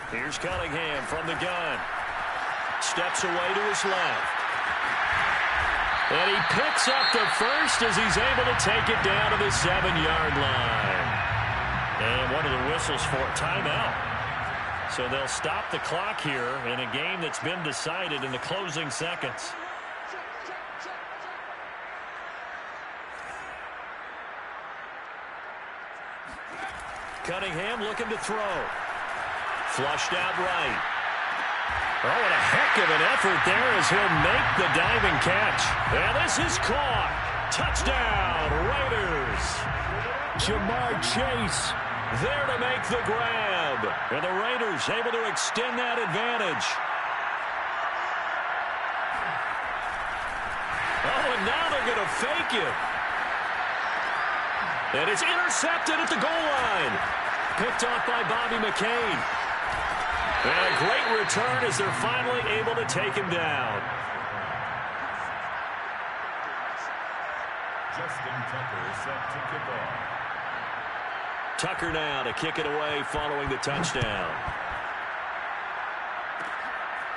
Here's Cunningham from the gun. Steps away to his left. And he picks up the first as he's able to take it down to the 7-yard line. And one of the whistles for a timeout. So they'll stop the clock here in a game that's been decided in the closing seconds. Cunningham looking to throw. Flushed out right. Oh, and a heck of an effort there as he'll make the diving catch. And this is caught. Touchdown, Raiders. Jamar Chase there to make the grab. And the Raiders able to extend that advantage. and now they're going to fake it. And it's intercepted at the goal line. Picked off by Bobby McCain. And a great return as they're finally able to take him down. Justin Tucker is set to kick off. Tucker now to kick it away following the touchdown.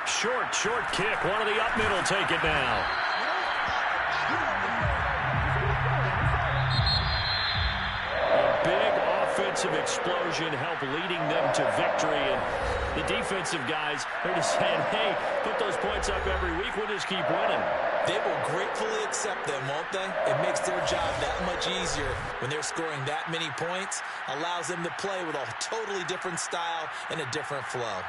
Short kick. One of the up middle take it now. A big offensive explosion helped leading them to victory. And the defensive guys, they're just saying, hey, put those points up every week. We'll just keep winning. They will gratefully accept them, won't they? It makes their job that much easier when they're scoring that many points. Allows them to play with a totally different style and a different flow.